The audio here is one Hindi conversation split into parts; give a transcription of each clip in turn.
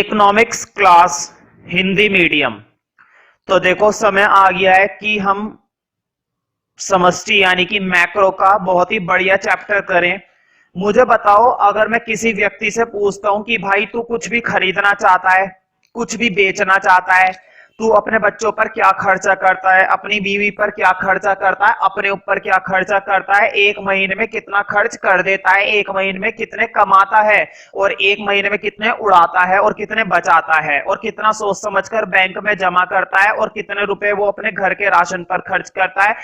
Economics class Hindi medium. तो देखो समय आ गया है कि हम समष्टि यानी कि मैक्रो का बहुत ही बढ़िया चैप्टर करें। मुझे बताओ, अगर मैं किसी व्यक्ति से पूछता हूं कि भाई तू कुछ भी खरीदना चाहता है, कुछ भी बेचना चाहता है, तू अपने बच्चों पर क्या खर्चा करता है, अपनी बीवी पर क्या खर्चा करता है, अपने ऊपर क्या खर्चा करता है, एक महीने में कितना खर्च कर देता है, एक महीने में कितने कमाता है और एक महीने में कितने उड़ाता है और कितने बचाता है और कितना सोच समझकर बैंक में जमा करता है और कितने रुपए वो अपने घर के राशन पर खर्च करता है,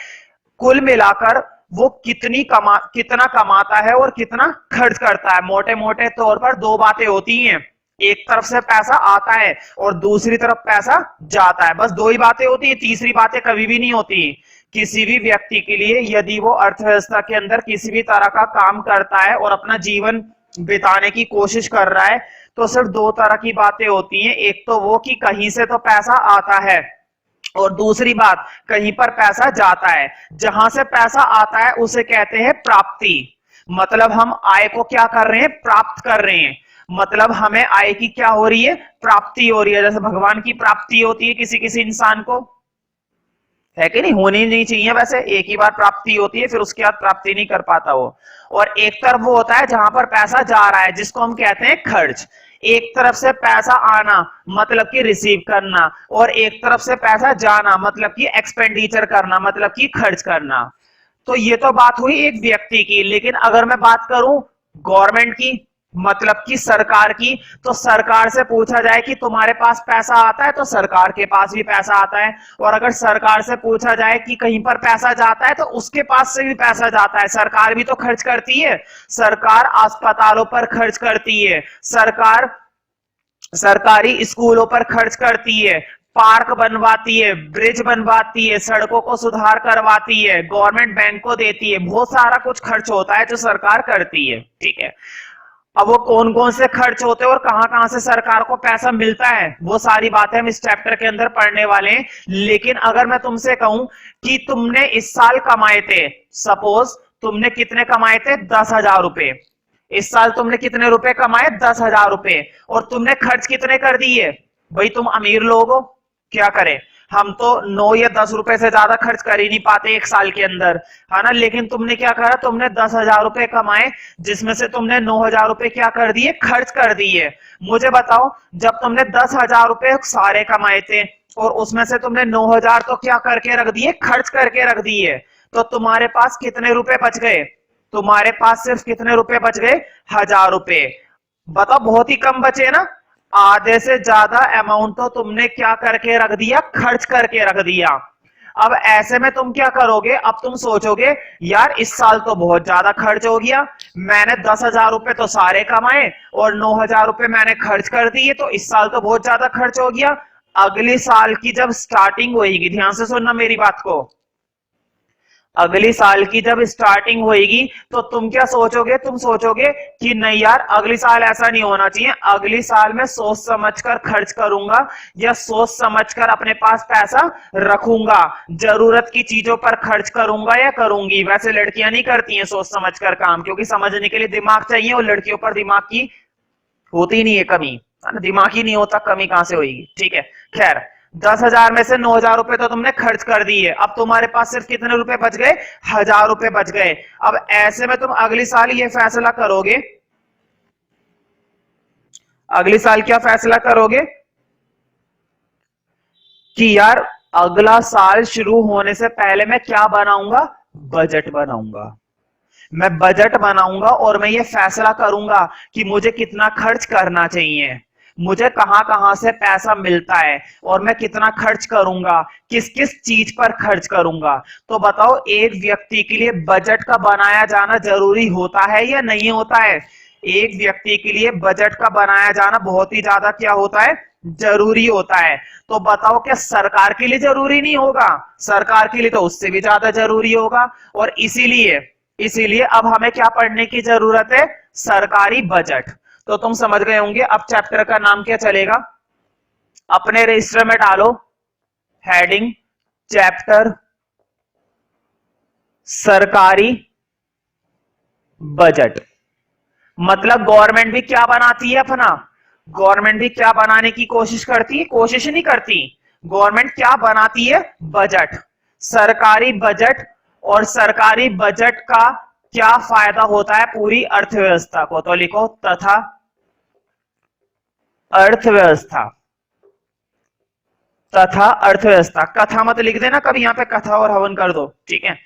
कुल मिलाकर वो कितना कमाता है और कितना खर्च करता है। मोटे मोटे तौर पर दो बातें होती हैं, एक तरफ से पैसा आता है और दूसरी तरफ पैसा जाता है। बस दो ही बातें होती है, तीसरी बातें कभी भी नहीं होती। किसी भी व्यक्ति के लिए यदि वो अर्थव्यवस्था के अंदर किसी भी तरह का काम करता है और अपना जीवन बिताने की कोशिश कर रहा है, तो सिर्फ दो तरह की बातें होती हैं। एक तो वो कि कहीं से तो पैसा आता है और दूसरी बात, कहीं पर पैसा जाता है। जहां से पैसा आता है उसे कहते हैं प्राप्ति। मतलब हम आय को क्या कर रहे हैं, प्राप्त कर रहे हैं। मतलब हमें आय की क्या हो रही है, प्राप्ति हो रही है। जैसे भगवान की प्राप्ति होती है किसी किसी इंसान को, है कि नहीं, होनी नहीं चाहिए वैसे, एक ही बार प्राप्ति होती है फिर उसके बाद प्राप्ति नहीं कर पाता वो। और एक तरफ वो होता है जहां पर पैसा जा रहा है जिसको हम कहते हैं खर्च। एक तरफ से पैसा आना मतलब कि रिसीव करना और एक तरफ से पैसा जाना मतलब कि एक्सपेंडिचर करना, मतलब कि खर्च करना। तो ये तो बात हुई एक व्यक्ति की। लेकिन अगर मैं बात करूं गवर्नमेंट की, मतलब कि सरकार की, तो सरकार से पूछा जाए कि तुम्हारे पास पैसा आता है, तो सरकार के पास भी पैसा आता है। और अगर सरकार से पूछा जाए कि कहीं पर पैसा जाता है, तो उसके पास से भी पैसा जाता है। सरकार भी तो खर्च करती है, सरकार अस्पतालों पर खर्च करती है, सरकार सरकारी स्कूलों पर खर्च करती है, पार्क बनवाती है, ब्रिज बनवाती है, सड़कों को सुधार करवाती है, गवर्नमेंट बैंक को देती है। बहुत सारा कुछ खर्च होता है जो सरकार करती है, ठीक है। अब वो कौन कौन से खर्च होते हैं और कहां कहां से सरकार को पैसा मिलता है, वो सारी बातें हम इस चैप्टर के अंदर पढ़ने वाले हैं। लेकिन अगर मैं तुमसे कहूं कि तुमने इस साल कमाए थे, सपोज तुमने कितने कमाए थे, 10,000 रुपए। इस साल तुमने कितने रुपए कमाए, 10,000 रुपए, और तुमने खर्च कितने कर दिए। भाई तुम अमीर लोग हो, क्या करें, हम तो 9 या 10 रुपए से ज्यादा खर्च कर ही नहीं पाते एक साल के अंदर, है ना। लेकिन तुमने क्या करा, तुमने 10,000 रुपए कमाए, जिसमें से तुमने 9,000 रुपए क्या कर दिए, खर्च कर दिए। मुझे बताओ, जब तुमने 10,000 रुपए सारे कमाए थे और उसमें से तुमने 9,000 तो क्या करके रख दिए, खर्च करके रख दिए, तो तुम्हारे पास कितने रुपए बच गए, तुम्हारे पास सिर्फ कितने रुपए बच गए, 1,000 रुपए। बताओ, बहुत ही कम बचे ना। आधे से ज्यादा अमाउंट तो तुमने क्या करके रख दिया, खर्च करके रख दिया। अब ऐसे में तुम क्या करोगे, अब तुम सोचोगे यार इस साल तो बहुत ज्यादा खर्च हो गया, मैंने 10,000 रुपए तो सारे कमाए और 9,000 रुपए मैंने खर्च कर दिए, तो इस साल तो बहुत ज्यादा खर्च हो गया। अगले साल की जब स्टार्टिंग होगी, ध्यान से सुनना मेरी बात को, अगली साल की जब स्टार्टिंग होगी तो तुम क्या सोचोगे, तुम सोचोगे कि नहीं यार अगली साल ऐसा नहीं होना चाहिए, अगली साल मैं सोच समझकर खर्च करूंगा या सोच समझकर अपने पास पैसा रखूंगा, जरूरत की चीजों पर खर्च करूंगा या करूंगी। वैसे लड़कियां नहीं करती हैं सोच समझकर काम, क्योंकि समझने के लिए दिमाग चाहिए और लड़कियों पर दिमाग की होती नहीं है कमी, दिमाग ही नहीं होता, कमी कहां से होगी, ठीक है। खैर, 10,000 में से 9,000 रुपए तो तुमने खर्च कर दिए, अब तुम्हारे पास सिर्फ कितने रुपए बच गए, 1,000 रुपए बच गए। अब ऐसे में तुम अगली साल ये फैसला करोगे, अगली साल क्या फैसला करोगे कि यार अगला साल शुरू होने से पहले मैं क्या बनाऊंगा, बजट बनाऊंगा। मैं बजट बनाऊंगा और मैं ये फैसला करूंगा कि मुझे कितना खर्च करना चाहिए, मुझे कहां कहां से पैसा मिलता है और मैं कितना खर्च करूंगा, किस किस चीज पर खर्च करूंगा। तो बताओ, एक व्यक्ति के लिए बजट का बनाया जाना जरूरी होता है या नहीं होता है। एक व्यक्ति के लिए बजट का बनाया जाना बहुत ही ज्यादा क्या होता है, जरूरी होता है। तो बताओ, क्या सरकार के लिए जरूरी नहीं होगा, सरकार के लिए तो उससे भी ज्यादा जरूरी होगा। और इसीलिए इसीलिए अब हमें क्या पढ़ने की जरूरत है, सरकारी बजट। तो तुम समझ गए होंगे अब चैप्टर का नाम क्या चलेगा, अपने रजिस्टर में डालो हेडिंग चैप्टर सरकारी बजट। मतलब गवर्नमेंट भी क्या बनाती है अपना, गवर्नमेंट भी क्या बनाने की कोशिश करती है? कोशिश नहीं करती, गवर्नमेंट क्या बनाती है? बजट, सरकारी बजट। और सरकारी बजट का क्या फायदा होता है पूरी अर्थव्यवस्था को? तो लिखो तथा अर्थव्यवस्था, तथा अर्थव्यवस्था। कथा मत लिख देना कभी, यहां पे कथा और हवन कर दो, ठीक है।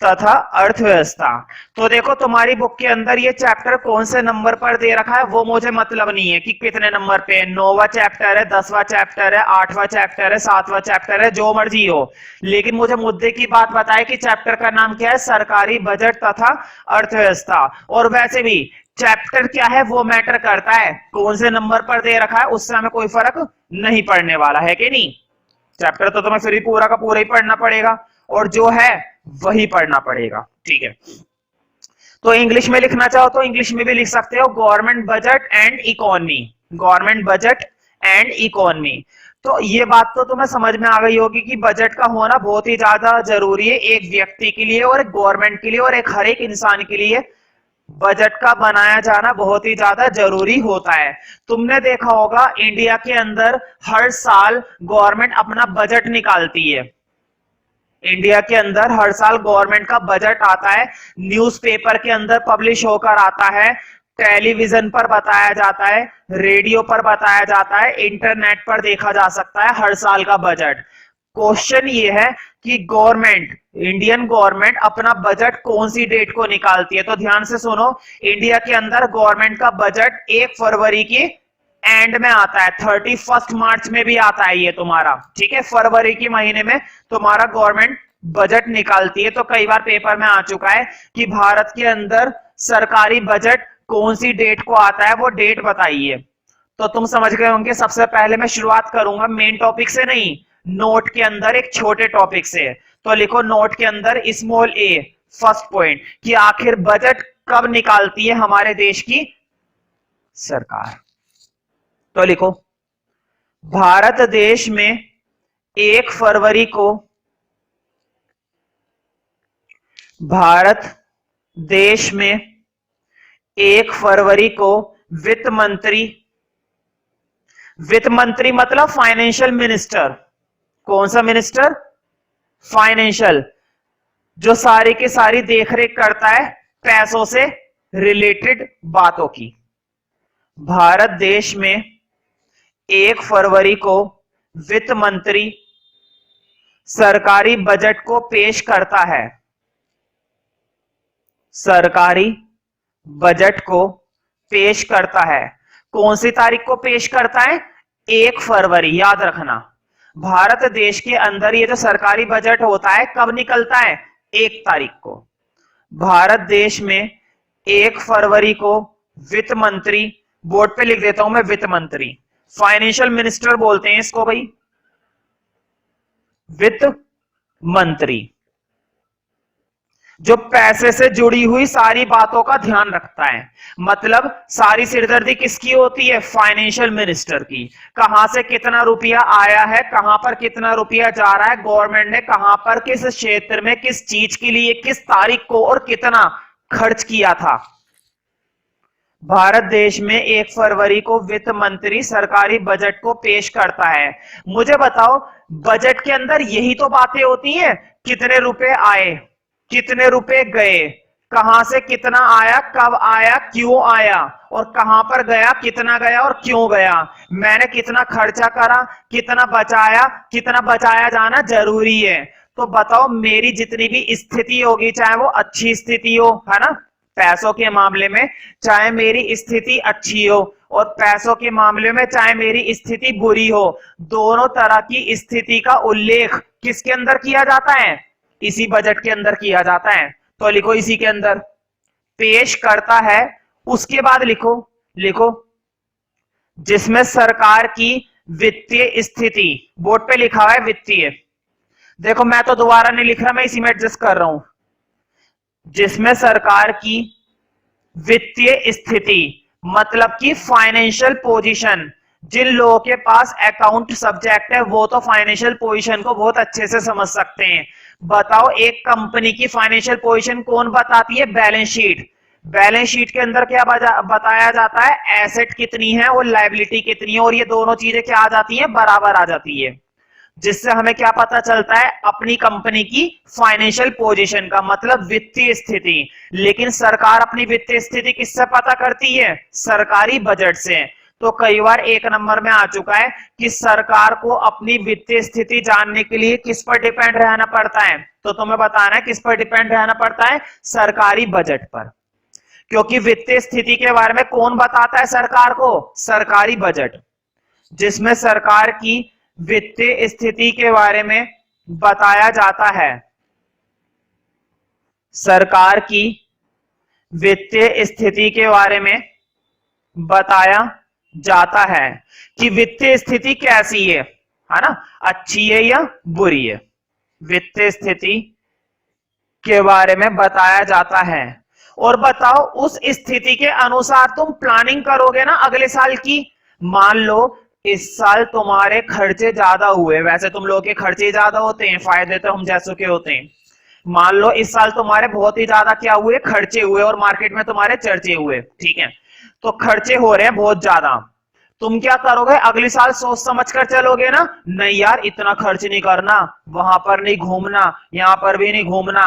तथा अर्थव्यवस्था। तो देखो तुम्हारी बुक के अंदर ये चैप्टर कौन से नंबर पर दे रखा है वो मुझे मतलब नहीं है कि कितने नंबर पे, 9वां चैप्टर है, 10वां चैप्टर है, 8वां चैप्टर है, 7वां चैप्टर है, जो मर्जी हो, लेकिन मुझे मुद्दे की बात बताए कि चैप्टर का नाम क्या है? सरकारी बजट तथा अर्थव्यवस्था। और वैसे भी चैप्टर क्या है वो मैटर करता है, कौन से नंबर पर दे रखा है उससे हमें कोई फर्क नहीं पड़ने वाला है कि नहीं। चैप्टर तो तुम्हें फिर भी पूरा का पूरा ही पढ़ना पड़ेगा और जो है वही पढ़ना पड़ेगा, ठीक है। तो इंग्लिश में लिखना चाहो तो इंग्लिश में भी लिख सकते हो, government budget and economy, government budget and economy. तो ये बात तो तुम्हें समझ में आ गई होगी कि बजट का होना बहुत ही ज्यादा जरूरी है एक व्यक्ति के लिए और एक गवर्नमेंट के लिए और एक हर एक इंसान के लिए। बजट का बनाया जाना बहुत ही ज्यादा जरूरी होता है। तुमने देखा होगा इंडिया के अंदर हर साल गवर्नमेंट अपना बजट निकालती है, इंडिया के अंदर हर साल गवर्नमेंट का बजट आता है, न्यूज़पेपर के अंदर पब्लिश होकर आता है, टेलीविजन पर बताया जाता है, रेडियो पर बताया जाता है, इंटरनेट पर देखा जा सकता है हर साल का बजट। क्वेश्चन ये है कि गवर्नमेंट, इंडियन गवर्नमेंट अपना बजट कौन सी डेट को निकालती है? तो ध्यान से सुनो, इंडिया के अंदर गवर्नमेंट का बजट 1 फरवरी की एंड में आता है, 31 मार्च में भी आता है ये तुम्हारा, ठीक है। फरवरी के महीने में तुम्हारा गवर्नमेंट बजट निकालती है। तो कई बार पेपर में आ चुका है कि भारत के अंदर सरकारी बजट कौन सी डेट को आता है, वो डेट बताइए। तो तुम समझ गए होंगे। सबसे पहले मैं शुरुआत करूंगा मेन टॉपिक से नहीं, नोट के अंदर एक छोटे टॉपिक से। तो लिखो नोट के अंदर स्मॉल ए, फर्स्ट पॉइंट, कि आखिर बजट कब निकालती है हमारे देश की सरकार? तो लिखो भारत देश में 1 फरवरी को, भारत देश में 1 फरवरी को वित्त मंत्री, वित्त मंत्री मतलब फाइनेंशियल मिनिस्टर, कौन सा मिनिस्टर? फाइनेंशियल, जो सारी की सारी देखरेख करता है पैसों से रिलेटेड बातों की। भारत देश में 1 फरवरी को वित्त मंत्री सरकारी बजट को पेश करता है, सरकारी बजट को पेश करता है। कौन सी तारीख को पेश करता है? 1 फरवरी, याद रखना। भारत देश के अंदर ये जो सरकारी बजट होता है कब निकलता है? 1 तारीख को। भारत देश में 1 फरवरी को वित्त मंत्री, बोर्ड पे लिख देता हूं मैं, वित्त मंत्री, फाइनेंशियल मिनिस्टर बोलते हैं इसको भाई, वित्त मंत्री, जो पैसे से जुड़ी हुई सारी बातों का ध्यान रखता है। मतलब सारी सिरदर्दी किसकी होती है? फाइनेंशियल मिनिस्टर की। कहां से कितना रुपया आया है, कहां पर कितना रुपया जा रहा है, गवर्नमेंट ने कहां पर किस क्षेत्र में किस चीज के लिए किस तारीख को और कितना खर्च किया था। भारत देश में 1 फरवरी को वित्त मंत्री सरकारी बजट को पेश करता है। मुझे बताओ बजट के अंदर यही तो बातें होती हैं, कितने रुपए आए, कितने रुपए गए, कहां से कितना आया, कब आया, क्यों आया, और कहां पर गया, कितना गया और क्यों गया, मैंने कितना खर्चा करा, कितना बचाया, कितना बचाया जाना जरूरी है। तो बताओ मेरी जितनी भी स्थिति होगी, चाहे वो अच्छी स्थिति हो, है ना, पैसों के मामले में चाहे मेरी स्थिति अच्छी हो और पैसों के मामले में चाहे मेरी स्थिति बुरी हो, दोनों तरह की स्थिति का उल्लेख किसके अंदर किया जाता है? इसी बजट के अंदर किया जाता है। तो लिखो इसी के अंदर पेश करता है। उसके बाद लिखो, लिखो जिसमें सरकार की वित्तीय स्थिति, बोर्ड पे लिखा हुआ है वित्तीय, देखो मैं तो दोबारा नहीं लिख रहा, मैं इसी में एडजस्ट कर रहा हूं। जिसमें सरकार की वित्तीय स्थिति मतलब कि फाइनेंशियल पोजीशन, जिन लोगों के पास अकाउंट सब्जेक्ट है वो तो फाइनेंशियल पोजीशन को बहुत अच्छे से समझ सकते हैं। बताओ एक कंपनी की फाइनेंशियल पोजीशन कौन बताती है? Balance sheet. बैलेंस शीट के अंदर क्या बताया जाता है, एसेट कितनी है और लायबिलिटी कितनी है, और ये दोनों चीजें क्या आ जाती है, बराबर आ जाती है, जिससे हमें क्या पता चलता है, अपनी कंपनी की फाइनेंशियल पोजीशन का मतलब वित्तीय स्थिति। लेकिन सरकार अपनी वित्तीय स्थिति किससे पता करती है, सरकारी बजट से। तो कई बार एक नंबर में आ चुका है कि सरकार को अपनी वित्तीय स्थिति जानने के लिए किस पर डिपेंड रहना पड़ता है, तो तुम्हें बताना है किस पर डिपेंड रहना पड़ता है, सरकारी बजट पर। क्योंकि वित्तीय स्थिति के बारे में कौन बताता है सरकार को, सरकारी बजट, जिसमें सरकार की वित्तीय स्थिति के बारे में बताया जाता है। सरकार की वित्तीय स्थिति के बारे में बताया जाता है कि वित्तीय स्थिति कैसी है ना, अच्छी है या बुरी है, वित्तीय स्थिति के बारे में बताया जाता है। और बताओ उस स्थिति के अनुसार तुम प्लानिंग करोगे ना अगले साल की। मान लो इस साल तुम्हारे खर्चे ज्यादा हुए, वैसे तुम लोगों के खर्चे ज्यादा होते हैं, फायदे तो हम जैसों के होते हैं। मान लो इस साल तुम्हारे बहुत ही ज्यादा क्या हुए, खर्चे हुए, और मार्केट में तुम्हारे चर्चे हुए, ठीक है। तो खर्चे हो रहे हैं बहुत ज्यादा, तुम क्या करोगे, अगले साल सोच समझ कर चलोगे ना, नहीं यार इतना खर्च नहीं करना, वहां पर नहीं घूमना, यहां पर भी नहीं घूमना,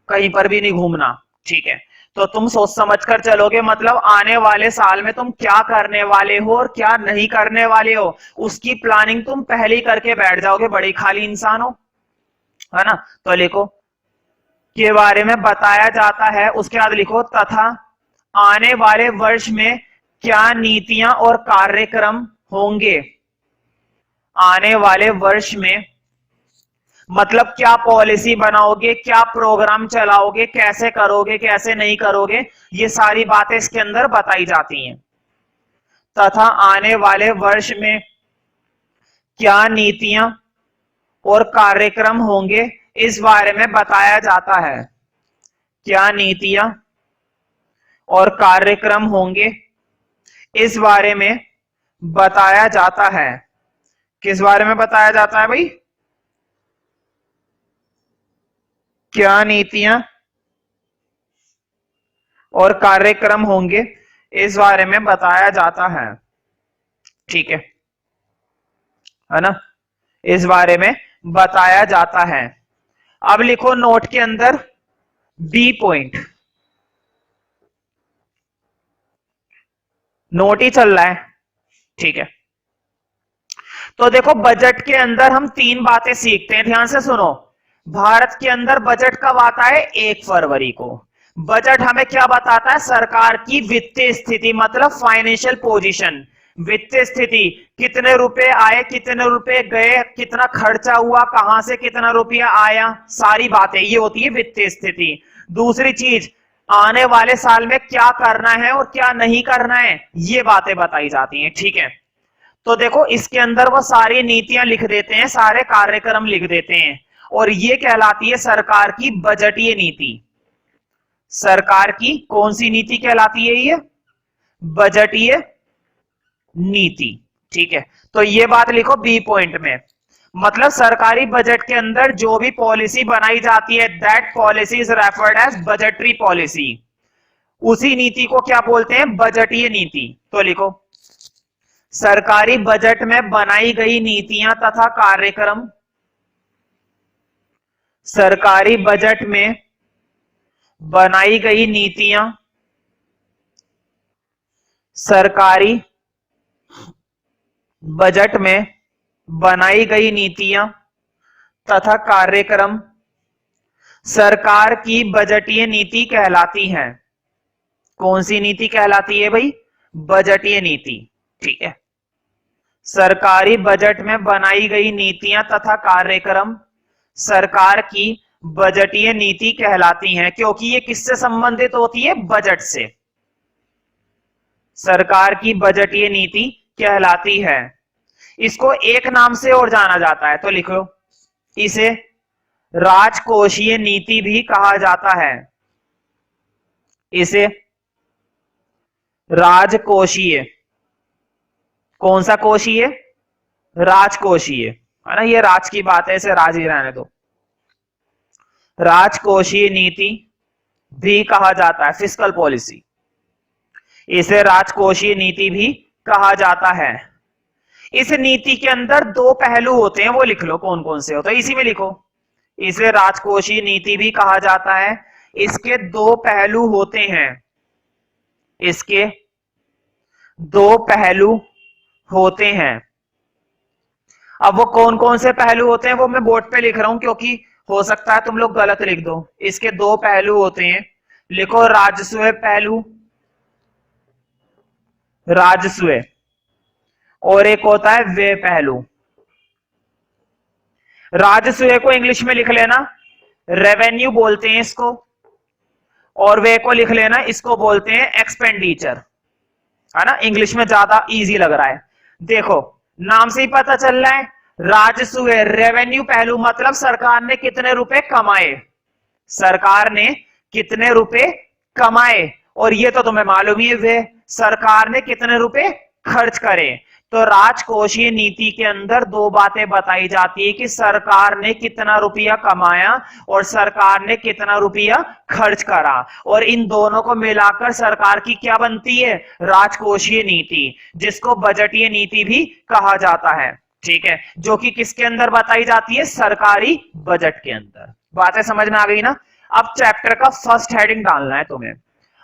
कहीं पर भी नहीं घूमना, ठीक है। तो तुम सोच समझ कर चलोगे, मतलब आने वाले साल में तुम क्या करने वाले हो और क्या नहीं करने वाले हो, उसकी प्लानिंग तुम पहले ही करके बैठ जाओगे, बड़े खाली इंसान हो, है ना। तो लिखो के बारे में बताया जाता है, उसके बाद लिखो तथा आने वाले वर्ष में क्या नीतियां और कार्यक्रम होंगे। आने वाले वर्ष में मतलब क्या पॉलिसी बनाओगे, क्या प्रोग्राम चलाओगे, कैसे करोगे, कैसे नहीं करोगे, ये सारी बातें इसके अंदर बताई जाती हैं। तथा आने वाले वर्ष में क्या नीतियां और कार्यक्रम होंगे, इस बारे में बताया जाता है। क्या नीतियां और कार्यक्रम होंगे, इस बारे में बताया जाता है। किस बारे में बताया जाता है भाई, क्या नीतियां और कार्यक्रम होंगे, इस बारे में बताया जाता है, ठीक है ना, इस बारे में बताया जाता है। अब लिखो नोट के अंदर बी पॉइंट, नोट ही चल रहा है, ठीक है। तो देखो बजट के अंदर हम तीन बातें सीखते हैं, ध्यान से सुनो। भारत के अंदर बजट कब आता है, 1 फरवरी को। बजट हमें क्या बताता है, सरकार की वित्तीय स्थिति मतलब फाइनेंशियल पोजीशन, वित्तीय स्थिति, कितने रुपए आए, कितने रुपए गए, कितना खर्चा हुआ, कहां से कितना रुपया आया, सारी बातें ये होती है वित्तीय स्थिति। दूसरी चीज, आने वाले साल में क्या करना है और क्या नहीं करना है, ये बातें बताई जाती हैं, ठीक है। तो देखो इसके अंदर वो सारी नीतियां लिख देते हैं, सारे कार्यक्रम लिख देते हैं, और ये कहलाती है सरकार की बजटीय नीति। सरकार की कौन सी नीति कहलाती है, ये बजटीय नीति, ठीक है। तो ये बात लिखो बी पॉइंट में, मतलब सरकारी बजट के अंदर जो भी पॉलिसी बनाई जाती है, that policy is referred as budgetary policy. उसी नीति को क्या बोलते हैं, बजटीय नीति। तो लिखो सरकारी बजट में बनाई गई नीतियां तथा कार्यक्रम, सरकारी बजट में बनाई गई नीतियां, सरकारी बजट में बनाई गई नीतियां तथा कार्यक्रम सरकार की बजटीय नीति कहलाती हैं। कौन सी नीति कहलाती है भाई, बजटीय नीति, ठीक है। सरकारी बजट में बनाई गई नीतियां तथा कार्यक्रम सरकार की बजटीय नीति कहलाती हैं, क्योंकि ये किससे संबंधित होती है, बजट से। सरकार की बजटीय नीति कहलाती है। इसको एक नाम से और जाना जाता है, तो लिखो इसे राजकोषीय नीति भी कहा जाता है। इसे राजकोषीय, कौन सा कोषीय, राजकोषीय, है ना, ये राज की बात है, इसे राज ही रहने दो। राजकोषीय नीति भी कहा जाता है, फिस्कल पॉलिसी। इसे राजकोषीय नीति भी कहा जाता है। इस नीति के अंदर दो पहलू होते हैं, वो लिख लो कौन कौन से होते हैं, इसी में लिखो। इसे राजकोषीय नीति भी कहा जाता है। इसके दो पहलू होते हैं, इसके दो पहलू होते हैं। अब वो कौन कौन से पहलू होते हैं वो मैं बोर्ड पे लिख रहा हूं, क्योंकि हो सकता है तुम लोग गलत लिख दो। इसके दो पहलू होते हैं, लिखो राजस्व पहलू, राजस्व, और एक होता है व्यय पहलू। राजस्व को इंग्लिश में लिख लेना रेवेन्यू बोलते हैं इसको, और व्यय को लिख लेना, इसको बोलते हैं एक्सपेंडिचर, है ना। इंग्लिश में ज्यादा इजी लग रहा है। देखो नाम से ही पता चल रहा है, राजस्व रेवेन्यू पहलू मतलब सरकार ने कितने रुपए कमाए, सरकार ने कितने रुपए कमाए, और ये तो तुम्हें मालूम ही है सरकार ने कितने रुपए खर्च करे। तो राजकोषीय नीति के अंदर दो बातें बताई जाती है कि सरकार ने कितना रुपया कमाया और सरकार ने कितना रुपया खर्च करा, और इन दोनों को मिलाकर सरकार की क्या बनती है, राजकोषीय नीति, जिसको बजटीय नीति भी कहा जाता है। ठीक है, जो कि किसके अंदर बताई जाती है, सरकारी बजट के अंदर। बातें समझ में आ गई ना। अब चैप्टर का फर्स्ट हेडिंग डालना है तुम्हें।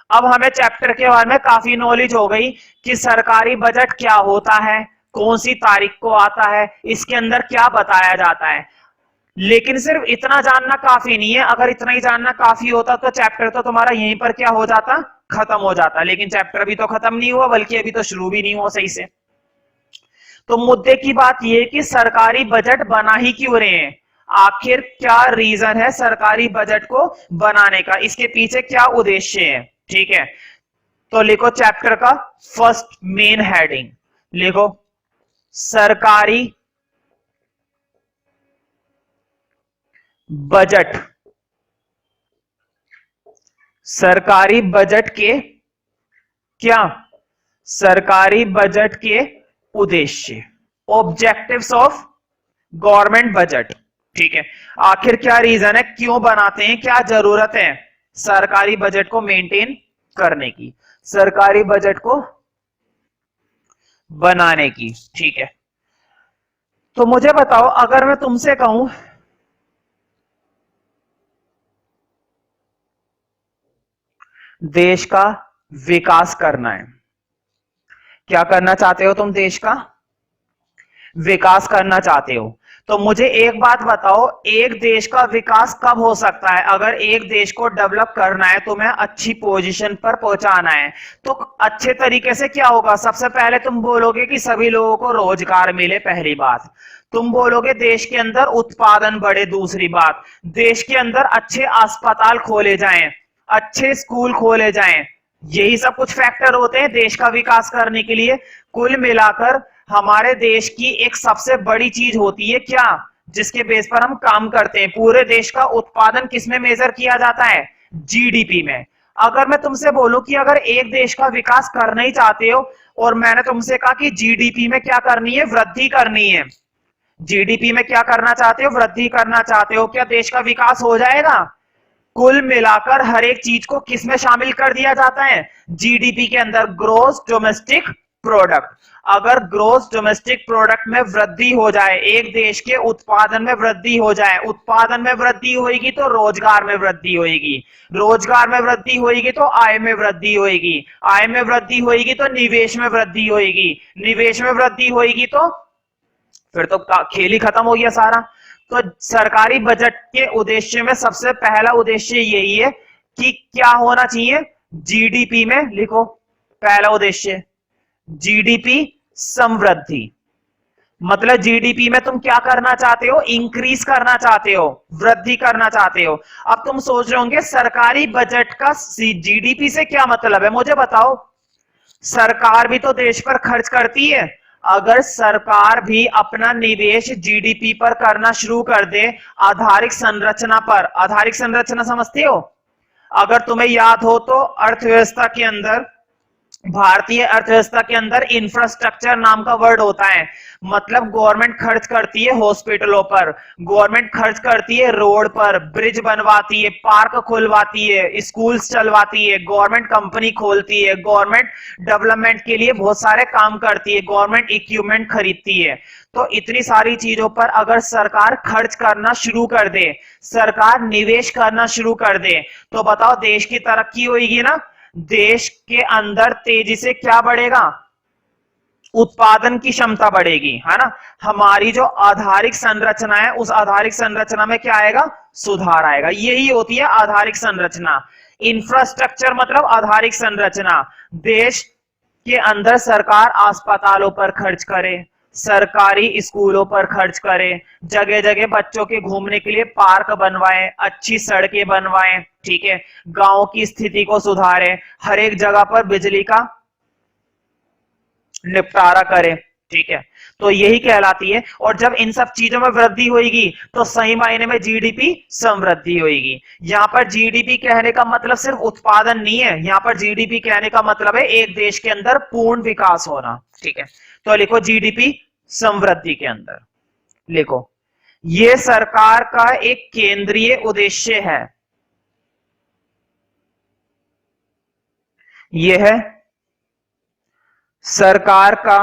अब हमें चैप्टर के बारे में काफी नॉलेज हो गई कि सरकारी बजट क्या होता है, कौन सी तारीख को आता है, इसके अंदर क्या बताया जाता है। लेकिन सिर्फ इतना जानना काफी नहीं है। अगर इतना ही जानना काफी होता तो चैप्टर तो तुम्हारा यहीं पर क्या हो जाता, खत्म हो जाता। लेकिन चैप्टर अभी तो खत्म नहीं हुआ, बल्कि अभी तो शुरू भी नहीं हुआ सही से। तो मुद्दे की बात यह कि सरकारी बजट बना ही क्यों रहे हैं, आखिर क्या रीजन है सरकारी बजट को बनाने का, इसके पीछे क्या उद्देश्य है। ठीक है, तो लिखो चैप्टर का फर्स्ट मेन हेडिंग, लिखो सरकारी बजट, सरकारी बजट के क्या, सरकारी बजट के उद्देश्य, ऑब्जेक्टिव्स ऑफ गवर्नमेंट बजट। ठीक है, आखिर क्या रीजन है, क्यों बनाते हैं, क्या जरूरत है सरकारी बजट को मेंटेन करने की, सरकारी बजट को बनाने की। ठीक है, तो मुझे बताओ अगर मैं तुमसे कहूं देश का विकास करना है, क्या करना चाहते हो तुम, देश का विकास करना चाहते हो, तो मुझे एक बात बताओ, एक देश का विकास कब हो सकता है, अगर एक देश को डेवलप करना है, तुम्हें अच्छी पोजीशन पर पहुंचाना है, तो अच्छे तरीके से क्या होगा, सबसे पहले तुम बोलोगे कि सभी लोगों को रोजगार मिले, पहली बात। तुम बोलोगे देश के अंदर उत्पादन बढ़े, दूसरी बात देश के अंदर अच्छे अस्पताल खोले जाएं, अच्छे स्कूल खोले जाएं। यही सब कुछ फैक्टर होते हैं देश का विकास करने के लिए। कुल मिलाकर हमारे देश की एक सबसे बड़ी चीज होती है क्या, जिसके बेस पर हम काम करते हैं, पूरे देश का उत्पादन किसमें मेजर किया जाता है, जीडीपी में। अगर मैं तुमसे बोलूं कि अगर एक देश का विकास करना ही चाहते हो, और मैंने तुमसे कहा कि जीडीपी में क्या करनी है, वृद्धि करनी है, जीडीपी में क्या करना चाहते हो, वृद्धि करना चाहते हो, क्या देश का विकास हो जाएगा। कुल मिलाकर हर एक चीज को किसमें शामिल कर दिया जाता है, जीडीपी के अंदर, ग्रोस डोमेस्टिक प्रोडक्ट। अगर ग्रोस डोमेस्टिक प्रोडक्ट में वृद्धि हो जाए, एक देश के उत्पादन में वृद्धि हो जाए, उत्पादन में वृद्धि होगी तो रोजगार में वृद्धि होगी, रोजगार में वृद्धि होगी तो आय में वृद्धि होगी, आय में वृद्धि होगी तो निवेश में वृद्धि होगी, निवेश में वृद्धि होगी तो फिर तो खेल ही खत्म हो गया सारा। तो सरकारी बजट के उद्देश्य में सबसे पहला उद्देश्य यही है कि क्या होना चाहिए, जीडीपी में, लिखो पहला उद्देश्य जीडीपी समृद्धि। मतलब जीडीपी में तुम क्या करना चाहते हो, इंक्रीज करना चाहते हो, वृद्धि करना चाहते हो। अब तुम सोच रहे होंगे सरकारी बजट का जीडीपी से क्या मतलब है, मुझे बताओ। सरकार भी तो देश पर खर्च करती है, अगर सरकार भी अपना निवेश जीडीपी पर करना शुरू कर दे, आधारिक संरचना पर, आधारिक संरचना समझते हो, अगर तुम्हें याद हो तो अर्थव्यवस्था के अंदर भारतीय अर्थव्यवस्था के अंदर इंफ्रास्ट्रक्चर नाम का वर्ड होता है, मतलब गवर्नमेंट खर्च करती है हॉस्पिटलों पर, गवर्नमेंट खर्च करती है रोड पर, ब्रिज बनवाती है, पार्क खुलवाती है, स्कूल्स चलवाती है, गवर्नमेंट कंपनी खोलती है, गवर्नमेंट डेवलपमेंट के लिए बहुत सारे काम करती है, गवर्नमेंट इक्विपमेंट खरीदती है। तो इतनी सारी चीजों पर अगर सरकार खर्च करना शुरू कर दे, सरकार निवेश करना शुरू कर दे, तो बताओ देश की तरक्की होगी ना। देश के अंदर तेजी से क्या बढ़ेगा, उत्पादन की क्षमता बढ़ेगी, है ना। हमारी जो आधारिक संरचना है, उस आधारिक संरचना में क्या आएगा, सुधार आएगा। यही होती है आधारिक संरचना। इंफ्रास्ट्रक्चर मतलब आधारिक संरचना। देश के अंदर सरकार अस्पतालों पर खर्च करे, सरकारी स्कूलों पर खर्च करे, जगह जगह बच्चों के घूमने के लिए पार्क बनवाए, अच्छी सड़कें बनवाए, ठीक है, गांव की स्थिति को सुधारे, हर एक जगह पर बिजली का निपटारा करे, ठीक है। तो यही कहलाती है। और जब इन सब चीजों में वृद्धि होगी तो सही मायने में जीडीपी समृद्धि होगी। यहां पर जीडीपी कहने का मतलब सिर्फ उत्पादन नहीं है, यहां पर जीडीपी कहने का मतलब है एक देश के अंदर पूर्ण विकास होना, ठीक है। तो लिखो जीडीपी समृद्धि के अंदर, लिखो यह सरकार का एक केंद्रीय उद्देश्य है, यह सरकार का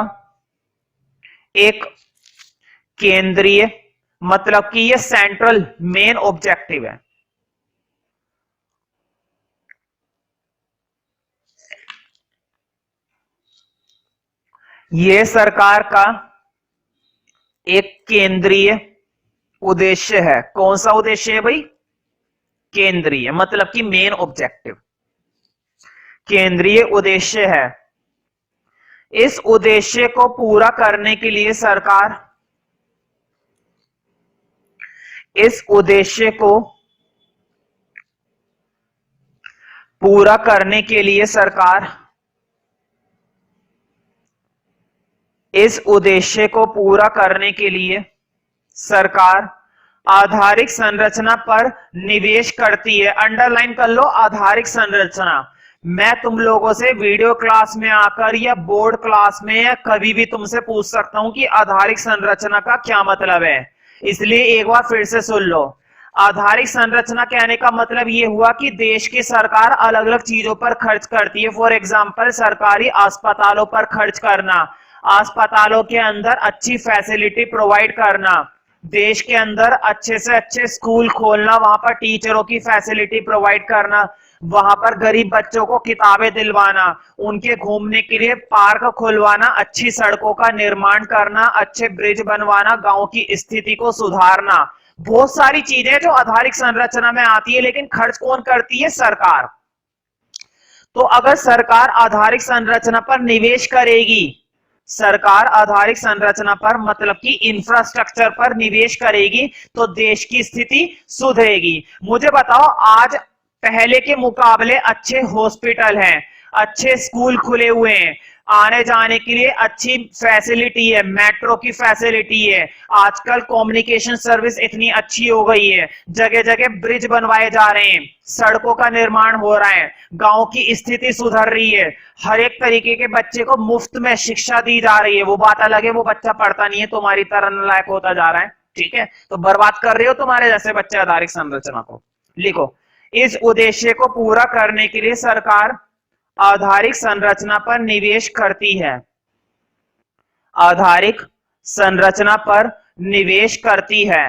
एक केंद्रीय मतलब कि ये सेंट्रल मेन ऑब्जेक्टिव है। ये सरकार का एक केंद्रीय उद्देश्य है। कौन सा उद्देश्य है भाई, केंद्रीय मतलब कि मेन ऑब्जेक्टिव, केंद्रीय उद्देश्य है। इस उद्देश्य को पूरा करने के लिए सरकार, इस उद्देश्य को पूरा करने के लिए सरकार, इस उद्देश्य को पूरा करने के लिए सरकार आधारिक संरचना पर निवेश करती है। अंडरलाइन कर लो आधारिक संरचना। मैं तुम लोगों से वीडियो क्लास में आकर या बोर्ड क्लास में या कभी भी तुमसे पूछ सकता हूं कि आधारिक संरचना का क्या मतलब है, इसलिए एक बार फिर से सुन लो। आधारिक संरचना कहने का मतलब यह हुआ कि देश की सरकार अलग अलग चीजों पर खर्च करती है। फॉर एग्जांपल सरकारी अस्पतालों पर खर्च करना, अस्पतालों के अंदर अच्छी फैसिलिटी प्रोवाइड करना, देश के अंदर अच्छे से अच्छे स्कूल खोलना, वहां पर टीचरों की फैसिलिटी प्रोवाइड करना, वहां पर गरीब बच्चों को किताबें दिलवाना, उनके घूमने के लिए पार्क खुलवाना, अच्छी सड़कों का निर्माण करना, अच्छे ब्रिज बनवाना, गांव की स्थिति को सुधारना। बहुत सारी चीजें जो आधारिक संरचना में आती है, लेकिन खर्च कौन करती है, सरकार। तो अगर सरकार आधारिक संरचना पर निवेश करेगी, सरकार आधारिक संरचना पर मतलब कि इंफ्रास्ट्रक्चर पर निवेश करेगी, तो देश की स्थिति सुधरेगी। मुझे बताओ आज पहले के मुकाबले अच्छे हॉस्पिटल हैं, अच्छे स्कूल खुले हुए हैं, आने जाने के लिए अच्छी फैसिलिटी है, मेट्रो की फैसिलिटी है, आजकल कम्युनिकेशन सर्विस इतनी अच्छी हो गई है, जगह जगह ब्रिज बनवाए जा रहे हैं, सड़कों का निर्माण हो रहा है, गांव की स्थिति सुधर रही है, हर एक तरीके के बच्चे को मुफ्त में शिक्षा दी जा रही है। वो बात अलग है वो बच्चा पढ़ता नहीं है, तुम्हारी तरह नालायक होता जा रहा है, ठीक है, तो बर्बाद कर रहे हो तुम्हारे जैसे बच्चे आधारिक संरचना को। लिखो इस उद्देश्य को पूरा करने के लिए सरकार आधारिक संरचना पर निवेश करती है, आधारिक संरचना पर निवेश करती है।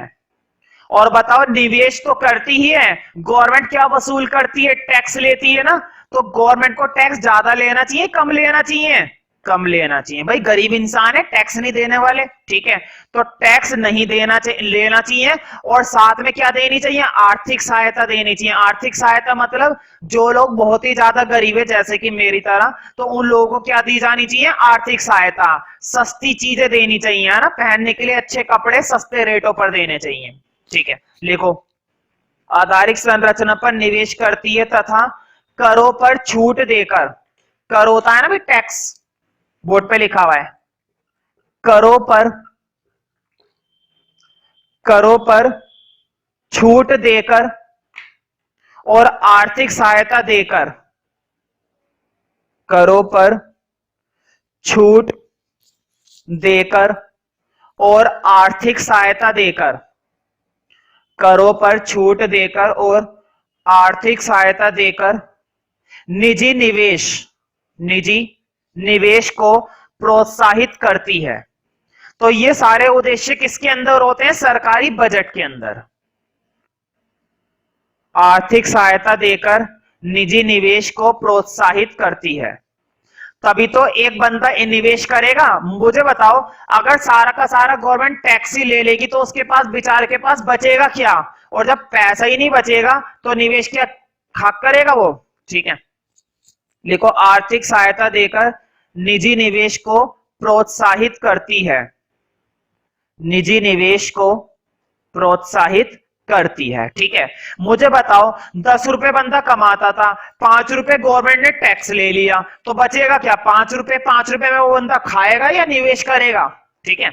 और बताओ निवेश तो करती ही है, गवर्नमेंट क्या वसूल करती है, टैक्स लेती है ना। तो गवर्नमेंट को टैक्स ज्यादा लेना चाहिए कम लेना चाहिए, कम लेना चाहिए। भाई गरीब इंसान है, टैक्स नहीं देने वाले, ठीक है, तो टैक्स नहीं देना चाहिए, लेना चाहिए। और साथ में क्या देनी चाहिए, आर्थिक सहायता देनी चाहिए। आर्थिक सहायता मतलब जो लोग बहुत ही ज्यादा गरीब है जैसे कि मेरी तरह, तो उन लोगों को क्या दी जानी चाहिए, आर्थिक सहायता। सस्ती चीजें देनी चाहिए, है ना, पहनने के लिए अच्छे कपड़े सस्ते रेटों पर देने चाहिए, ठीक है। लिखो आधारिक संरचना पर निवेश करती है तथा करों पर छूट देकर, कर होता है ना भाई टैक्स, बोर्ड पे लिखा हुआ है, करों पर, करों पर छूट देकर और आर्थिक सहायता देकर, करों पर छूट देकर और आर्थिक सहायता देकर, करों पर छूट देकर और आर्थिक सहायता देकर निजी निवेश को प्रोत्साहित करती है। तो ये सारे उद्देश्य किसके अंदर होते हैं? सरकारी बजट के अंदर। आर्थिक सहायता देकर निजी निवेश को प्रोत्साहित करती है, तभी तो एक बंदा निवेश करेगा। मुझे बताओ, अगर सारा का सारा गवर्नमेंट टैक्स ही ले लेगी तो उसके पास, बेचारे के पास बचेगा क्या? और जब पैसा ही नहीं बचेगा तो निवेश क्या खाक करेगा वो? ठीक है, लिखो आर्थिक सहायता देकर निजी निवेश को प्रोत्साहित करती है, निजी निवेश को प्रोत्साहित करती है। ठीक है, मुझे बताओ 10 रुपए बंदा कमाता था, 5 रुपए गवर्नमेंट ने टैक्स ले लिया, तो बचेगा क्या? 5 रुपए में वो बंदा खाएगा या निवेश करेगा? ठीक है,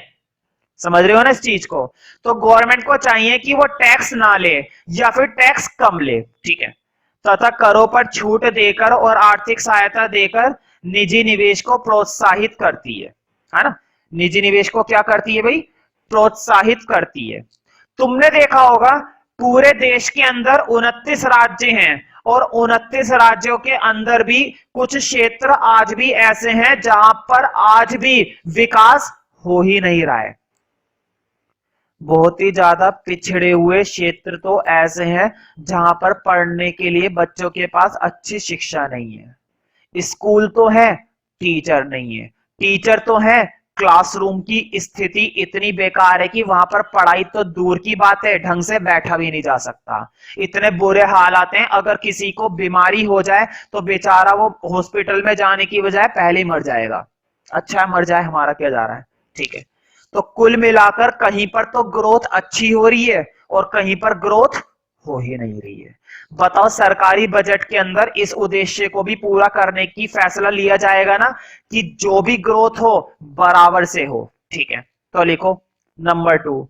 समझ रहे हो ना इस चीज को? तो गवर्नमेंट को चाहिए कि वो टैक्स ना ले या फिर टैक्स कम ले। ठीक है, तथा करों पर छूट देकर और आर्थिक सहायता देकर निजी निवेश को प्रोत्साहित करती है ना? निजी निवेश को क्या करती है भाई? प्रोत्साहित करती है। तुमने देखा होगा पूरे देश के अंदर 29 राज्य हैं और 29 राज्यों के अंदर भी कुछ क्षेत्र आज भी ऐसे हैं जहां पर आज भी विकास हो ही नहीं रहा है। बहुत ही ज्यादा पिछड़े हुए क्षेत्र तो ऐसे हैं जहां पर पढ़ने के लिए बच्चों के पास अच्छी शिक्षा नहीं है। स्कूल तो है, टीचर नहीं है। टीचर तो है, क्लासरूम की स्थिति इतनी बेकार है कि वहां पर पढ़ाई तो दूर की बात है, ढंग से बैठा भी नहीं जा सकता। इतने बुरे हालात हैं, अगर किसी को बीमारी हो जाए तो बेचारा वो हॉस्पिटल में जाने की बजाय पहले ही मर जाएगा। अच्छा मर जाए, हमारा क्या जा रहा है। ठीक है, तो कुल मिलाकर कहीं पर तो ग्रोथ अच्छी हो रही है और कहीं पर ग्रोथ हो ही नहीं रही है। बताओ, सरकारी बजट के अंदर इस उद्देश्य को भी पूरा करने की फैसला लिया जाएगा ना कि जो भी ग्रोथ हो बराबर से हो। ठीक है, तो लिखो नंबर 2,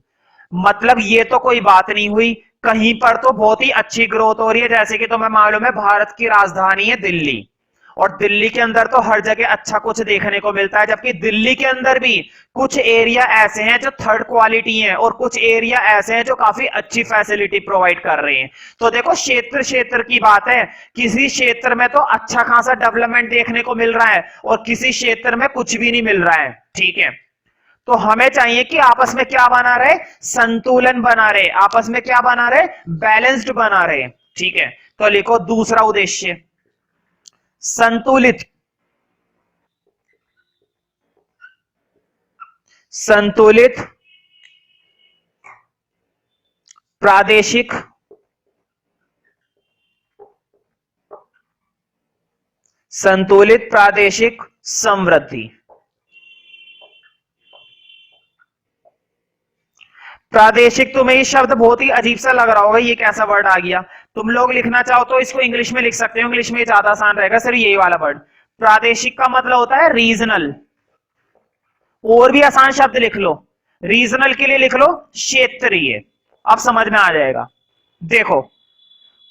मतलब ये तो कोई बात नहीं हुई, कहीं पर तो बहुत ही अच्छी ग्रोथ हो रही है। जैसे कि तुम्हें मालूम है भारत की राजधानी है दिल्ली, और दिल्ली के अंदर तो हर जगह अच्छा कुछ देखने को मिलता है, जबकि दिल्ली के अंदर भी कुछ एरिया ऐसे हैं जो थर्ड क्वालिटी हैं और कुछ एरिया ऐसे हैं जो काफी अच्छी फैसिलिटी प्रोवाइड कर रहे हैं। तो देखो क्षेत्र क्षेत्र की बात है, किसी क्षेत्र में तो अच्छा खासा डेवलपमेंट देखने को मिल रहा है और किसी क्षेत्र में कुछ भी नहीं मिल रहा है। ठीक है, तो हमें चाहिए कि आपस में क्या बना रहे? संतुलन बना रहे, आपस में क्या बना रहे? बैलेंस्ड बना रहे। ठीक है, तो लिखो दूसरा उद्देश्य, संतुलित संतुलित प्रादेशिक समृद्धि। प्रादेशिक, तुम्हें ये शब्द बहुत ही अजीब सा लग रहा होगा, ये कैसा वर्ड आ गया? तुम लोग लिखना चाहो तो इसको इंग्लिश में लिख सकते हो, इंग्लिश में ज्यादा आसान रहेगा। सिर्फ यही वाला वर्ड, प्रादेशिक का मतलब होता है रीजनल। और भी आसान शब्द लिख लो, रीजनल के लिए लिख लो क्षेत्रीय, अब समझ में आ जाएगा। देखो,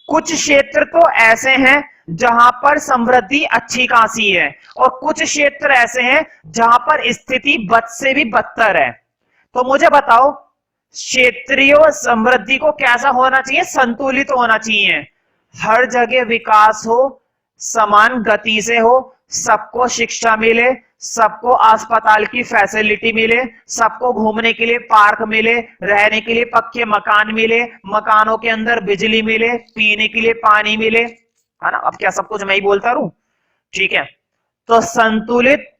कुछ क्षेत्र तो ऐसे हैं जहां पर समृद्धि अच्छी खासी है और कुछ क्षेत्र ऐसे हैं जहां पर स्थिति बद से भी बदतर है। तो मुझे बताओ, क्षेत्रीय समृद्धि को कैसा होना चाहिए? संतुलित होना चाहिए। हर जगह विकास हो, समान गति से हो, सबको शिक्षा मिले, सबको अस्पताल की फैसिलिटी मिले, सबको घूमने के लिए पार्क मिले, रहने के लिए पक्के मकान मिले, मकानों के अंदर बिजली मिले, पीने के लिए पानी मिले, है ना? अब क्या सब कुछ मैं ही बोलता रहूं? ठीक है, तो संतुलित,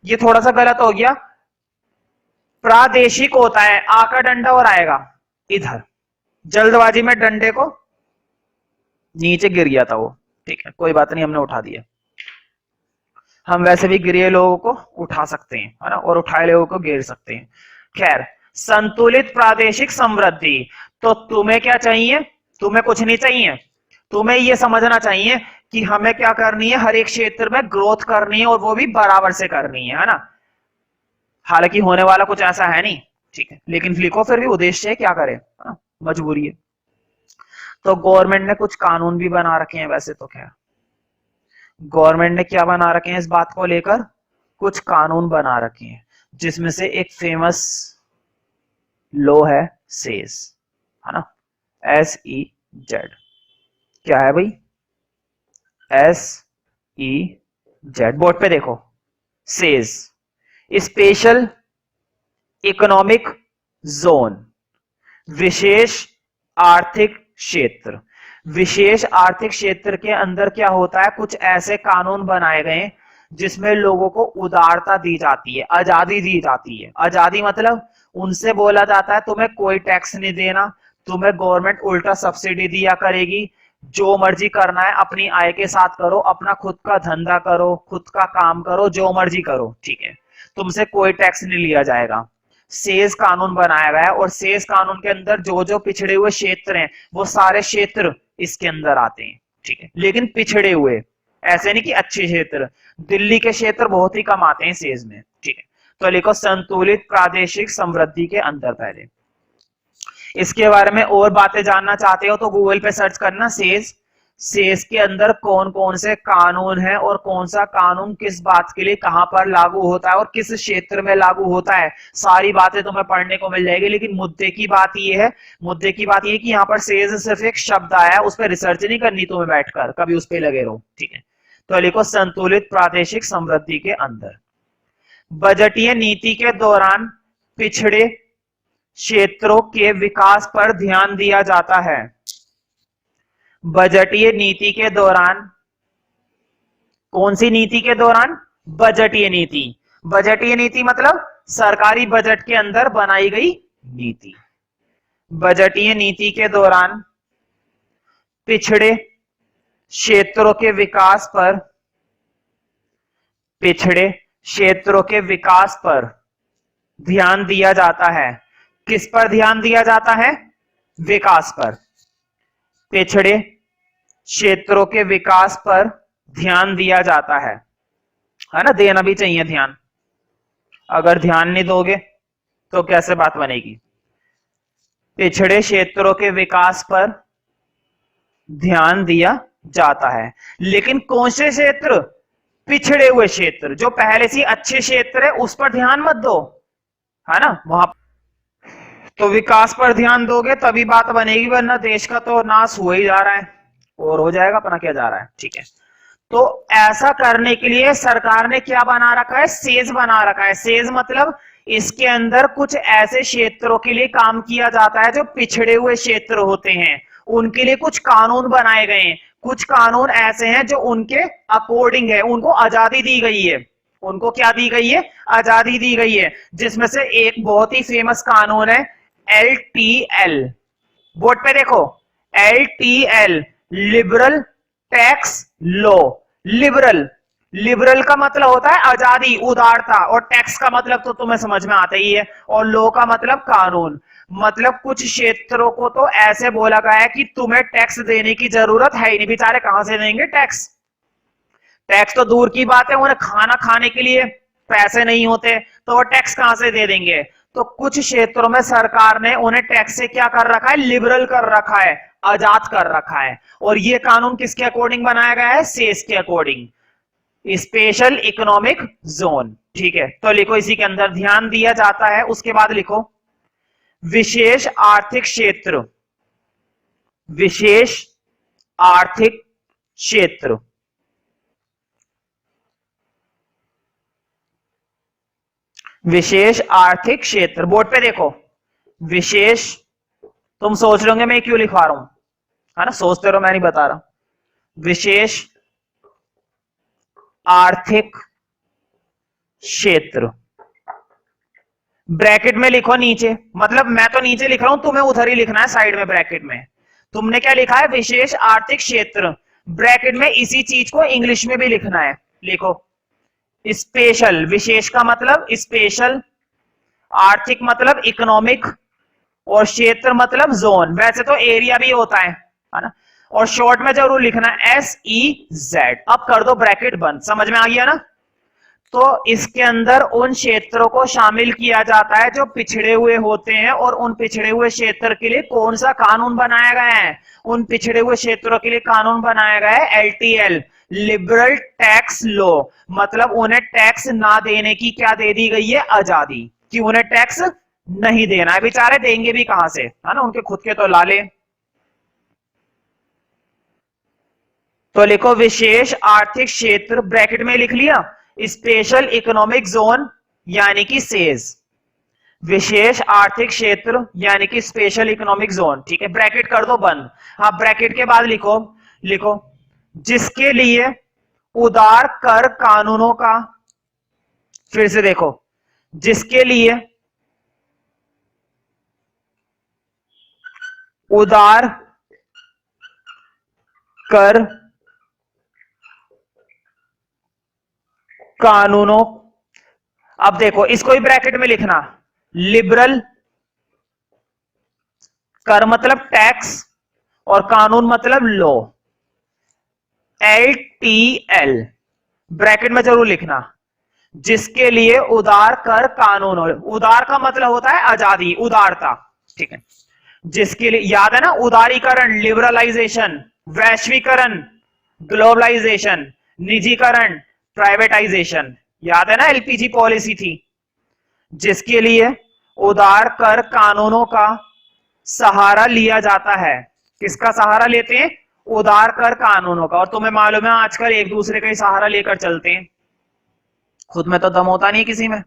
ये थोड़ा सा गलत हो गया, प्रादेशिक होता है, आ का डंडा और आएगा इधर, जल्दबाजी में डंडे को नीचे गिर गया था वो। ठीक है, कोई बात नहीं, हमने उठा दिया। हम वैसे भी गिरे लोगों को उठा सकते हैं, है ना, और उठाए लोगों को गिर सकते हैं। खैर, संतुलित प्रादेशिक समृद्धि, तो तुम्हें क्या चाहिए? तुम्हें कुछ नहीं चाहिए, तुम्हें यह समझना चाहिए कि हमें क्या करनी है, हर एक क्षेत्र में ग्रोथ करनी है और वो भी बराबर से करनी है ना। हालांकि होने वाला कुछ ऐसा है नहीं, ठीक है, लेकिन लिखो फिर भी उद्देश्य है, क्या करें, मजबूरी है। तो गवर्नमेंट ने कुछ कानून भी बना रखे हैं वैसे तो, क्या गवर्नमेंट ने क्या बना रखे हैं इस बात को लेकर, कुछ कानून बना रखे हैं, जिसमें से एक फेमस लॉ है सेज, है ना, SEZ। क्या है भाई, SEZ, बोर्ड पे देखो, सेज, स्पेशल इकोनॉमिक जोन, विशेष आर्थिक क्षेत्र। विशेष आर्थिक क्षेत्र के अंदर क्या होता है, कुछ ऐसे कानून बनाए गए जिसमें लोगों को उदारता दी जाती है, आजादी दी जाती है। आजादी मतलब उनसे बोला जाता है तुम्हें कोई टैक्स नहीं देना, तुम्हें गवर्नमेंट उल्टा सब्सिडी दिया करेगी, जो मर्जी करना है अपनी आय के साथ करो, अपना खुद का धंधा करो, खुद का काम करो, जो मर्जी करो, ठीक है, तुमसे कोई टैक्स नहीं लिया जाएगा। सेज कानून बनाया गया है, और सेज कानून के अंदर जो जो पिछड़े हुए क्षेत्र हैं वो सारे क्षेत्र इसके अंदर आते हैं, ठीक है, लेकिन पिछड़े हुए, ऐसे नहीं कि अच्छे क्षेत्र। दिल्ली के क्षेत्र बहुत ही कम आते हैं सेज में, ठीक है। तो लिखो संतुलित प्रादेशिक समृद्धि के अंदर। पहले इसके बारे में और बातें जानना चाहते हो तो गूगल पे सर्च करना सेज। सेज के अंदर कौन कौन से कानून है और कौन सा कानून किस बात के लिए कहां पर लागू होता है और किस क्षेत्र में लागू होता है, सारी बातें तुम्हें पढ़ने को मिल जाएगी। लेकिन मुद्दे की बात यह है, मुद्दे की बात यह कि यहाँ पर सेज सिर्फ एक शब्द आया है, उस पर रिसर्च नहीं करनी तुम्हें बैठकर, कभी उस पर लगे रहो, ठीक है। तो लिखो संतुलित प्रादेशिक समृद्धि के अंदर। बजटीय नीति के दौरान पिछड़े क्षेत्रों के विकास पर ध्यान दिया जाता है। बजटीय नीति के दौरान, कौन सी नीति के दौरान, बजटीय नीति। बजटीय नीति मतलब सरकारी बजट के अंदर बनाई गई नीति। बजटीय नीति के दौरान पिछड़े क्षेत्रों के विकास पर, पिछड़े क्षेत्रों के विकास पर ध्यान दिया जाता है। किस पर ध्यान दिया जाता है, विकास पर। पिछड़े क्षेत्रों के विकास पर ध्यान दिया जाता है ना, देना भी चाहिए ध्यान, अगर ध्यान नहीं दोगे तो कैसे बात बनेगी। पिछड़े क्षेत्रों के विकास पर ध्यान दिया जाता है, लेकिन कौन से क्षेत्र, पिछड़े हुए क्षेत्र, जो पहले से अच्छे क्षेत्र है उस पर ध्यान मत दो, है ना, वहां तो विकास पर ध्यान दोगे तभी बात बनेगी, वरना देश का तो नाश हो ही जा रहा है और हो जाएगा, अपना क्या जा रहा है, ठीक है। तो ऐसा करने के लिए सरकार ने क्या बना रखा है, सेज बना रखा है। सेज मतलब इसके अंदर कुछ ऐसे क्षेत्रों के लिए काम किया जाता है जो पिछड़े हुए क्षेत्र होते हैं, उनके लिए कुछ कानून बनाए गए हैं। कुछ कानून ऐसे हैं जो उनके अकॉर्डिंग है, उनको आजादी दी गई है। उनको क्या दी गई है, आजादी दी गई है, जिसमें से एक बहुत ही फेमस कानून है LTL। बोर्ड पे देखो, LTL, liberal tax law. Liberal, liberal का मतलब होता है आजादी, उदारता, और टैक्स का मतलब तो तुम्हें समझ में आता ही है, और लॉ का मतलब कानून। मतलब कुछ क्षेत्रों को तो ऐसे बोला गया है कि तुम्हें टैक्स देने की जरूरत है ही नहीं, बेचारे कहां से देंगे टैक्स। टैक्स तो दूर की बात है, उन्हें खाना खाने के लिए पैसे नहीं होते तो वो टैक्स कहां से दे देंगे। तो कुछ क्षेत्रों में सरकार ने उन्हें टैक्स से क्या कर रखा है, लिबरल कर रखा है, आजाद कर रखा है। और ये कानून किसके अकॉर्डिंग बनाया गया है, सेस के अकॉर्डिंग, स्पेशल इकोनॉमिक जोन, ठीक है। तो लिखो इसी के अंदर ध्यान दिया जाता है। उसके बाद लिखो विशेष आर्थिक क्षेत्र, विशेष आर्थिक क्षेत्र, विशेष आर्थिक क्षेत्र। बोर्ड पे देखो, विशेष, तुम सोच रहे होंगे मैं क्यों लिखवा रहा हूं, है ना, सोचते रहो, मैं नहीं बता रहा। विशेष आर्थिक क्षेत्र, ब्रैकेट में लिखो नीचे, मतलब मैं तो नीचे लिख रहा हूं, तुम्हें उधर ही लिखना है साइड में ब्रैकेट में। तुमने क्या लिखा है, विशेष आर्थिक क्षेत्र, ब्रैकेट में इसी चीज को इंग्लिश में भी लिखना है। लिखो स्पेशल, विशेष का मतलब स्पेशल, आर्थिक मतलब इकोनॉमिक, और क्षेत्र मतलब जोन। वैसे तो एरिया भी होता है ना, और शॉर्ट में जरूर लिखना SEZ। अब कर दो ब्रैकेट बंद, समझ में आ गया ना। तो इसके अंदर उन क्षेत्रों को शामिल किया जाता है जो पिछड़े हुए होते हैं, और उन पिछड़े हुए क्षेत्र के लिए कौन सा कानून बनाया गया है, उन पिछड़े हुए क्षेत्रों के लिए कानून बनाया गया है LTL, लिबरल टैक्स लॉ, मतलब उन्हें टैक्स ना देने की क्या दे दी गई है, आजादी, कि उन्हें टैक्स नहीं देना है। बेचारे देंगे भी कहां से, है ना, उनके खुद के तो लाले। तो लिखो विशेष आर्थिक क्षेत्र, ब्रैकेट में लिख लिया, स्पेशल इकोनॉमिक जोन यानी कि सेज, विशेष आर्थिक क्षेत्र यानी कि स्पेशल इकोनॉमिक जोन, ठीक है, ब्रैकेट कर दो बंद। हाँ, ब्रैकेट के बाद लिखो, लिखो जिसके लिए उदार कर कानूनों का, फिर से देखो, जिसके लिए उदार कर कानूनों, अब देखो इसको ही ब्रैकेट में लिखना, लिबरल कर मतलब टैक्स और कानून मतलब लॉ, LTL, ब्रैकेट में जरूर लिखना, जिसके लिए उदार कर कानून हो, उदार का मतलब होता है आजादी, उदारता, ठीक है, जिसके लिए, याद है ना, उदारीकरण, लिबरलाइजेशन, वैश्वीकरण, ग्लोबलाइजेशन, निजीकरण, प्राइवेटाइजेशन, याद है ना, LPG पॉलिसी थी, जिसके लिए उदार कर कानूनों का सहारा लिया जाता है। किसका सहारा लेते हैं, उदार कर कानूनों का। और तुम्हें मालूम है आजकल एक दूसरे का ही सहारा लेकर चलते हैं, खुद में तो दम होता नहीं किसी में,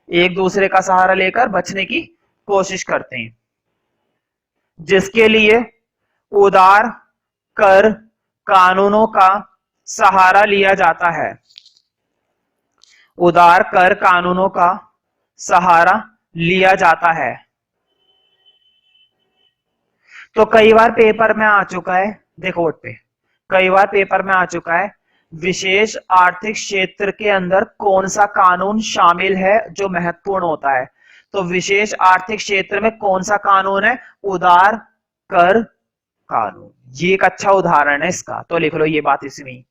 एक दूसरे का सहारा लेकर बचने की कोशिश करते हैं। जिसके लिए उदार कर कानूनों का सहारा लिया जाता है, उदार कर कानूनों का सहारा लिया जाता है। तो कई बार पेपर में आ चुका है, देखो बोर्ड पे कई बार पेपर में आ चुका है, विशेष आर्थिक क्षेत्र के अंदर कौन सा कानून शामिल है जो महत्वपूर्ण होता है। तो विशेष आर्थिक क्षेत्र में कौन सा कानून है, उदार कर कानून, ये एक अच्छा उदाहरण है इसका, तो लिख लो ये बात इसमें,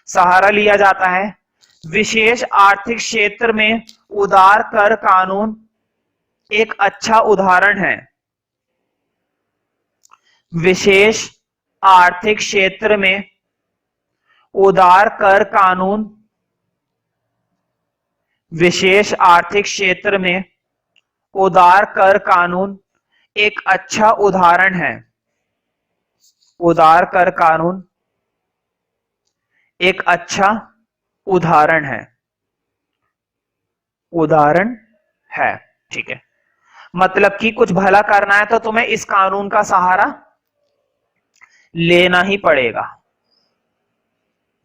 सहारा लिया जाता है। विशेष आर्थिक क्षेत्र में उदार कर कानून एक अच्छा उदाहरण है, विशेष आर्थिक क्षेत्र में उदार कर कानून, विशेष आर्थिक क्षेत्र में उदार कर कानून एक अच्छा उदाहरण है, उदार कर कानून एक अच्छा उदाहरण है, उदाहरण है, ठीक है, मतलब कि कुछ भला करना है तो तुम्हें इस कानून का सहारा लेना ही पड़ेगा।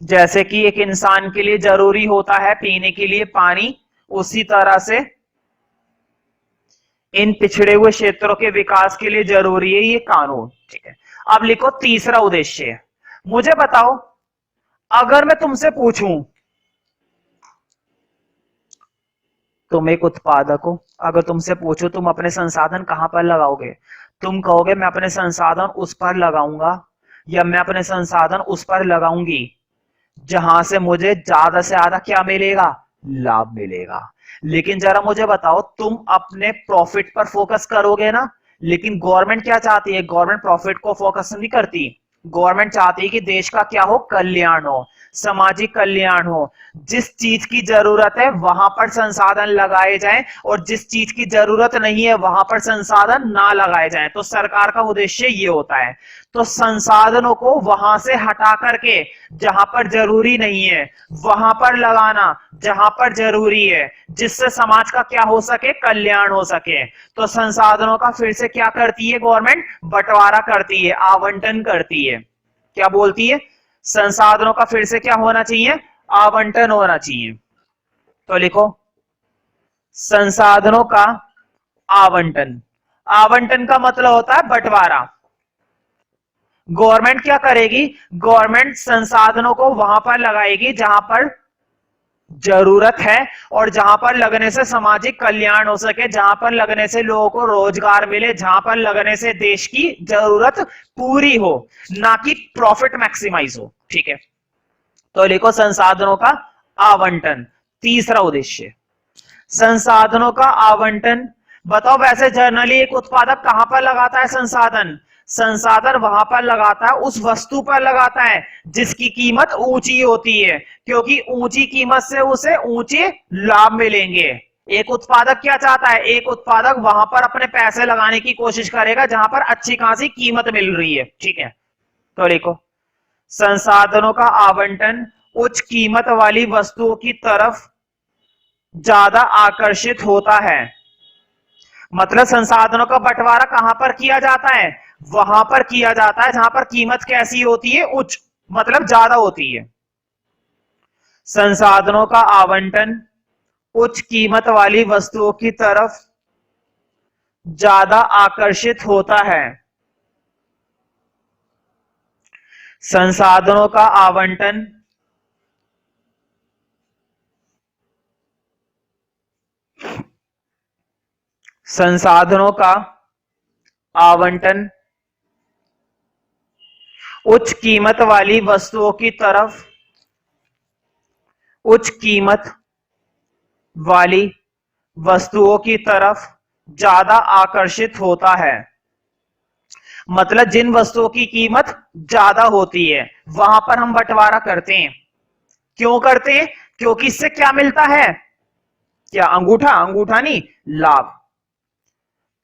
जैसे कि एक इंसान के लिए जरूरी होता है पीने के लिए पानी, उसी तरह से इन पिछड़े हुए क्षेत्रों के विकास के लिए जरूरी है ये कानून, ठीक है। अब लिखो तीसरा उद्देश्य, मुझे बताओ अगर मैं तुमसे पूछूं, तुम एक उत्पादक हो, अगर तुमसे पूछो तुम अपने संसाधन कहां पर लगाओगे, तुम कहोगे मैं अपने संसाधन उस पर लगाऊंगा या मैं अपने संसाधन उस पर लगाऊंगी जहां से मुझे ज्यादा से ज्यादा क्या मिलेगा, लाभ मिलेगा। लेकिन जरा मुझे बताओ तुम अपने प्रॉफिट पर फोकस करोगे ना, लेकिन गवर्नमेंट क्या चाहती है, गवर्नमेंट प्रॉफिट को फोकस नहीं करती, गवर्नमेंट चाहती है कि देश का क्या हो, कल्याण हो, सामाजिक कल्याण हो, जिस चीज की जरूरत है वहां पर संसाधन लगाए जाएं और जिस चीज की जरूरत नहीं है वहां पर संसाधन ना लगाए जाएं। तो सरकार का उद्देश्य ये होता है, तो संसाधनों को वहां से हटा करके जहां पर जरूरी नहीं है वहां पर लगाना जहां पर जरूरी है, जिससे समाज का क्या हो सके, कल्याण हो सके। तो संसाधनों का फिर से क्या करती है गवर्नमेंट, बंटवारा करती है, आवंटन करती है, क्या बोलती है, संसाधनों का फिर से क्या होना चाहिए, आवंटन होना चाहिए। तो लिखो संसाधनों का आवंटन, आवंटन का मतलब होता है बंटवारा। गवर्नमेंट क्या करेगी, गवर्नमेंट संसाधनों को वहां पर लगाएगी जहां पर जरूरत है और जहां पर लगने से सामाजिक कल्याण हो सके, जहां पर लगने से लोगों को रोजगार मिले, जहां पर लगने से देश की जरूरत पूरी हो, ना कि प्रॉफिट मैक्सिमाइज हो, ठीक है। तो लिखो संसाधनों का आवंटन, तीसरा उद्देश्य संसाधनों का आवंटन। बताओ वैसे जनरली एक उत्पादक कहां पर लगाता है संसाधन, संसाधन वहां पर लगाता है, उस वस्तु पर लगाता है जिसकी कीमत ऊंची होती है, क्योंकि ऊंची कीमत से उसे ऊंचे लाभ मिलेंगे। एक उत्पादक क्या चाहता है? एक उत्पादक वहां पर अपने पैसे लगाने की कोशिश करेगा जहां पर अच्छी खासी कीमत मिल रही है। ठीक है, तो देखो, संसाधनों का आवंटन उच्च कीमत वाली वस्तुओं की तरफ ज्यादा आकर्षित होता है। मतलब संसाधनों का बंटवारा कहां पर किया जाता है? वहां पर किया जाता है जहां पर कीमत कैसी होती है? उच्च, मतलब ज्यादा होती है। संसाधनों का आवंटन उच्च कीमत वाली वस्तुओं की तरफ ज्यादा आकर्षित होता है। संसाधनों का आवंटन संसाधनों का आवंटन उच्च कीमत वाली वस्तुओं की तरफ उच्च कीमत वाली वस्तुओं की तरफ ज्यादा आकर्षित होता है। मतलब जिन वस्तुओं की कीमत ज्यादा होती है वहां पर हम बंटवारा करते हैं। क्यों करते हैं? क्योंकि इससे क्या मिलता है? क्या? अंगूठा? अंगूठा नहीं, लाभ।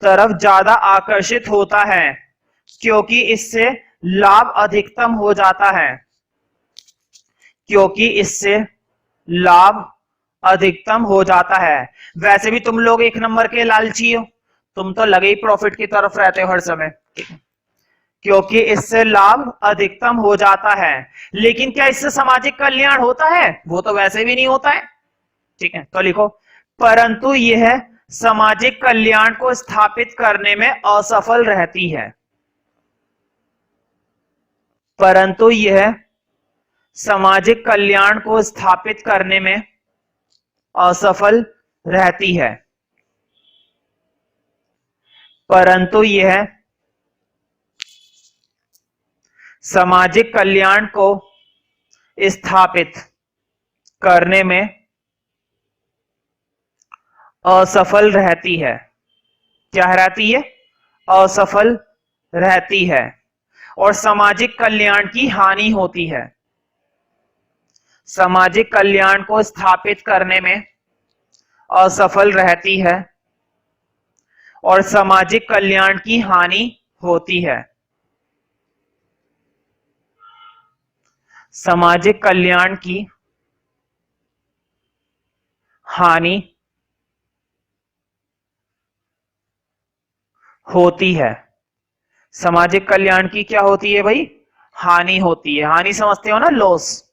तरफ ज्यादा आकर्षित होता है क्योंकि इससे लाभ अधिकतम हो जाता है। क्योंकि इससे लाभ अधिकतम हो जाता है। वैसे भी तुम लोग एक नंबर के लालची हो, तुम तो लगे ही प्रॉफिट की तरफ रहते हो हर समय। क्योंकि इससे लाभ अधिकतम हो जाता है। लेकिन क्या इससे सामाजिक कल्याण होता है? वो तो वैसे भी नहीं होता है। ठीक है, तो लिखो, परंतु यह सामाजिक कल्याण को स्थापित करने में असफल रहती है। परंतु यह सामाजिक कल्याण को स्थापित करने में असफल रहती है। परंतु यह सामाजिक कल्याण को स्थापित करने में असफल रहती है। क्या रहती है? असफल रहती है। और सामाजिक कल्याण की हानि होती है। सामाजिक कल्याण को स्थापित करने में असफल रहती है और सामाजिक कल्याण की हानि होती है। सामाजिक कल्याण की हानि होती है। सामाजिक कल्याण की क्या होती है भाई? हानि होती है। हानि समझते हो ना? लॉस।